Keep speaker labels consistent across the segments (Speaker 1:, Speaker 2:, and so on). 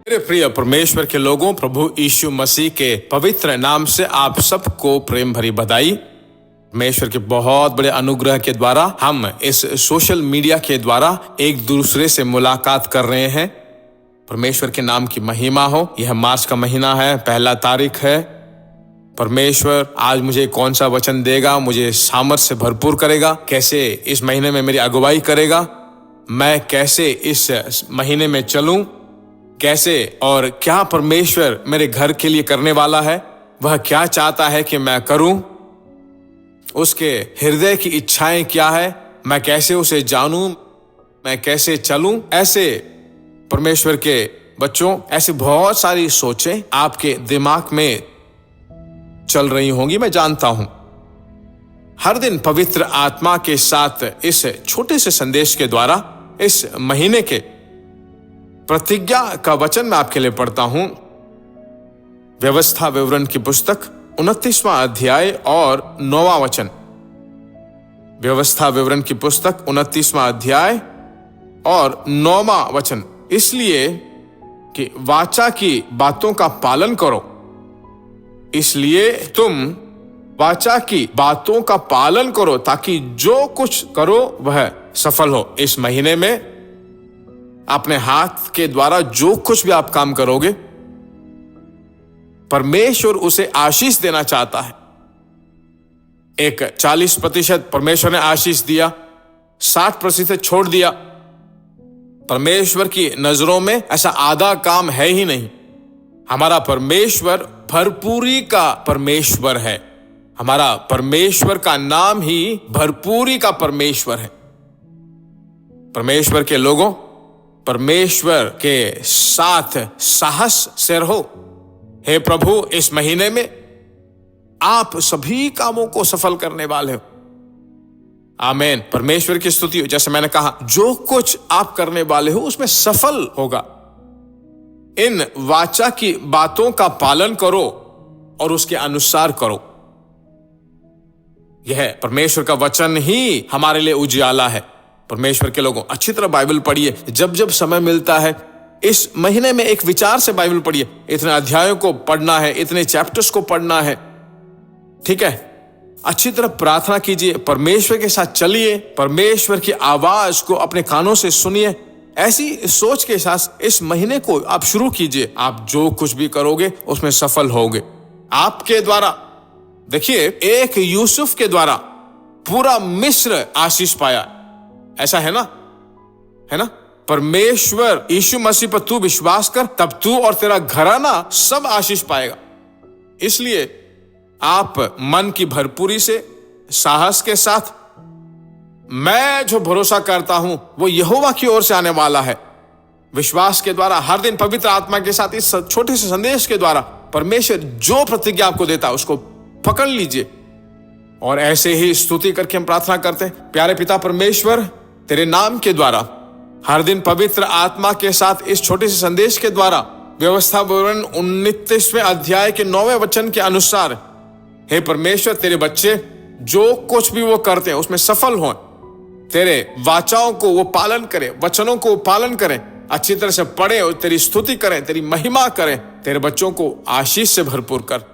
Speaker 1: मेरे प्रिय परमेश्वर के लोगों, प्रभु यीशु मसीह के पवित्र नाम से आप सबको प्रेम भरी बधाई। परमेश्वर के बहुत बड़े अनुग्रह के द्वारा हम इस सोशल मीडिया के द्वारा एक दूसरे से मुलाकात कर रहे हैं। परमेश्वर के नाम की महिमा हो। यह मार्च का महीना है, 1 तारीख है। परमेश्वर आज मुझे कौन सा वचन देगा, मुझे सामर्थ से भरपूर करेगा, कैसे इस महीने में मेरी अगुवाई करेगा, मैं कैसे इस महीने में चलूं, कैसे और क्या परमेश्वर मेरे घर के लिए करने वाला है, वह क्या चाहता है कि मैं करूं, उसके हृदय की इच्छाएं क्या है, मैं कैसे उसे जानूं, मैं कैसे चलूं। ऐसे परमेश्वर के बच्चों, ऐसी बहुत सारी सोचें आपके दिमाग में चल रही होंगी, मैं जानता हूं। हर दिन पवित्र आत्मा के साथ इस छोटे से संदेश के द्वारा इस महीने के प्रतिज्ञा का वचन मैं आपके लिए पढ़ता हूं। व्यवस्था विवरण की पुस्तक 29वां अध्याय और 9वां वचन। व्यवस्था विवरण की पुस्तक 29वां अध्याय और 9वां वचन। इसलिए कि वाचा की बातों का पालन करो, इसलिए तुम वाचा की बातों का पालन करो, ताकि जो कुछ करो वह सफल हो। इस महीने में अपने हाथ के द्वारा जो कुछ भी आप काम करोगे, परमेश्वर उसे आशीष देना चाहता है। एक 40% परमेश्वर ने आशीष दिया, 60% छोड़ दिया। परमेश्वर की नजरों में ऐसा आधा काम है ही नहीं। हमारा परमेश्वर भरपूरी का परमेश्वर है। हमारा परमेश्वर का नाम ही भरपूरी का परमेश्वर है। परमेश्वर के लोगों, परमेश्वर के साथ साहस से रहो। हे प्रभु, इस महीने में आप सभी कामों को सफल करने वाले हो। आमीन। परमेश्वर की स्तुति हो। जैसे मैंने कहा, जो कुछ आप करने वाले हो उसमें सफल होगा। इन वाचा की बातों का पालन करो और उसके अनुसार करो। यह परमेश्वर का वचन ही हमारे लिए उजियाला है। परमेश्वर के लोगों, अच्छी तरह बाइबल पढ़िए। जब जब समय मिलता है इस महीने में एक विचार से बाइबल पढ़िए। इतने अध्यायों को पढ़ना है, इतने चैप्टर्स को पढ़ना है, ठीक है। अच्छी तरह प्रार्थना कीजिए, परमेश्वर के साथ चलिए, परमेश्वर की आवाज को अपने कानों से सुनिए। ऐसी सोच के साथ इस महीने को आप शुरू कीजिए। आप जो कुछ भी करोगे उसमें सफल होगे। आपके द्वारा, देखिए, एक यूसुफ के द्वारा पूरा मिस्र आशीष पाया। ऐसा है ना, है ना। परमेश्वर यीशु मसीह पर तू विश्वास कर, तब तू और तेरा घराना सब आशीष पाएगा। इसलिए आप मन की भरपूरी से, साहस के साथ, मैं जो भरोसा करता हूं वो यहोवा की ओर से आने वाला है, विश्वास के द्वारा हर दिन पवित्र आत्मा के साथ इस छोटे से संदेश के द्वारा परमेश्वर जो प्रतिज्ञा आपको देता है उसको पकड़ लीजिए। और ऐसे ही स्तुति करके हम प्रार्थना करते हैं। प्यारे पिता परमेश्वर, तेरे नाम के द्वारा हर दिन पवित्र आत्मा के साथ इस छोटे से संदेश के द्वारा व्यवस्था विवरण 29वें अध्याय के 9वें वचन के अनुसार, हे परमेश्वर, तेरे बच्चे जो कुछ भी वो करते हैं उसमें सफल हों। तेरे वाचाओं को वो पालन करें, वचनों को पालन करें, अच्छी तरह से पढ़ें और तेरी स्तुति करें, तेरी महिमा करें। तेरे बच्चों को आशीष से भरपूर कर।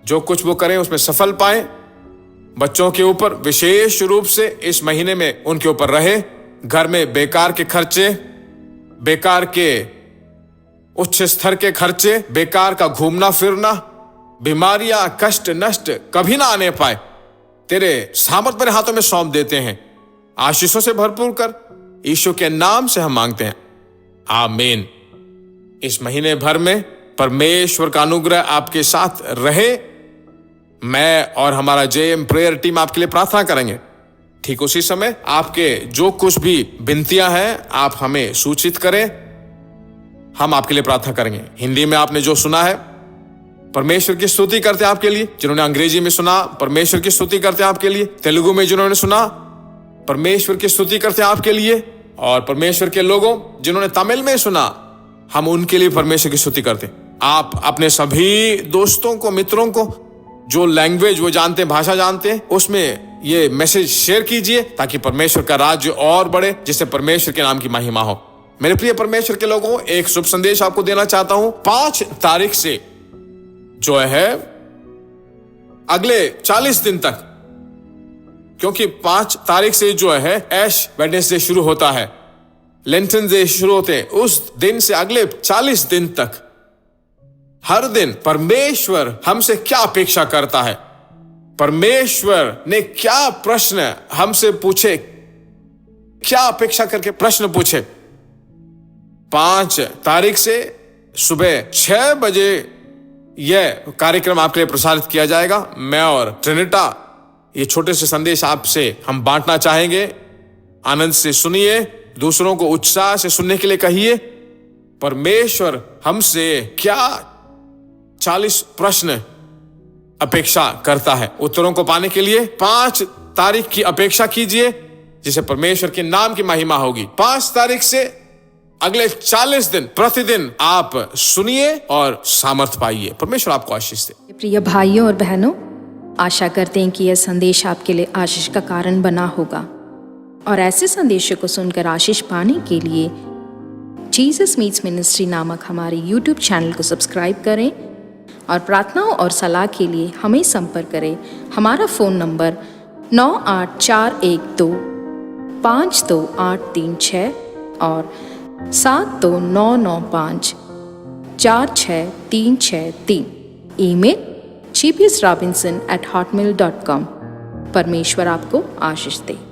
Speaker 1: जो कुछ वो करें उसमें सफल पाए। बच्चों के ऊपर विशेष रूप से इस महीने में उनके ऊपर रहे। घर में बेकार के खर्चे, बेकार के उच्च स्तर के खर्चे, बेकार का घूमना फिरना, बीमारियां, कष्ट, नष्ट कभी ना आने पाए। तेरे सामर्थ मेरे हाथों में सौंप देते हैं। आशीषों से भरपूर कर, यीशु के नाम से हम मांगते हैं, आमीन। इस महीने भर में परमेश्वर का अनुग्रह आपके साथ रहे। मैं और हमारा जेएम प्रेयर टीम आपके लिए प्रार्थना करेंगे। ठीक उसी समय आपके जो कुछ भी विनतियां हैं आप हमें सूचित करें, हम आपके लिए प्रार्थना करेंगे। हिंदी में आपने जो सुना है, परमेश्वर की स्तुति करते हैं आपके लिए। जिन्होंने अंग्रेजी में सुना, परमेश्वर की स्तुति करते हैं आपके लिए। तेलुगु में जिन्होंने सुना, परमेश्वर की स्तुति करते हैं आपके लिए। और परमेश्वर के लोगों, जिन्होंने तमिल में सुना, हम उनके लिए परमेश्वर की स्तुति करते हैं। आप अपने सभी दोस्तों को, मित्रों को, जो लैंग्वेज वो जानते हैं, भाषा जानते हैं, उसमें ये मैसेज शेयर कीजिए, ताकि परमेश्वर का राज्य और बढ़े, जिससे परमेश्वर के नाम की महिमा हो। मेरे प्रिय परमेश्वर के लोगों, एक शुभ संदेश आपको देना चाहता हूं। 5 तारीख से जो है अगले 40 दिन तक, क्योंकि 5 तारीख से जो है ऐश वेडनेसडे शुरू होता है, लेंटन डे शुरू होते हैं, उस दिन से अगले 40 दिन तक हर दिन परमेश्वर हमसे क्या अपेक्षा करता है, परमेश्वर ने क्या प्रश्न हमसे पूछे, क्या अपेक्षा करके प्रश्न पूछे। 5 तारीख से सुबह 6 बजे यह कार्यक्रम आपके लिए प्रसारित किया जाएगा। मैं और ट्रिनिटा ये छोटे से संदेश आपसे हम बांटना चाहेंगे। आनंद से सुनिए, दूसरों को उत्साह से सुनने के लिए कहिए। परमेश्वर हमसे क्या 40 प्रश्न अपेक्षा करता है, उत्तरों को पाने के लिए 5 तारीख की अपेक्षा कीजिए, जिसे परमेश्वर के नाम की महिमा होगी। 5 तारीख से अगले 40 दिन प्रतिदिन आप सुनिए और सामर्थ पाइए। परमेश्वर आपको आशीष दे।
Speaker 2: प्रिय भाइयों और बहनों, आशा करते हैं कि यह संदेश आपके लिए आशीष का कारण बना होगा, और ऐसे संदेशों को सुनकर आशीष पाने के लिए जीसस मीट्स मिनिस्ट्री नामक हमारे यूट्यूब चैनल को सब्सक्राइब करें, और प्रार्थनाओं और सलाह के लिए हमें संपर्क करें। हमारा फ़ोन नंबर 9841252836 और 7299546363। Email gbsrobinson@hotmail.com। परमेश्वर आपको आशीष दे।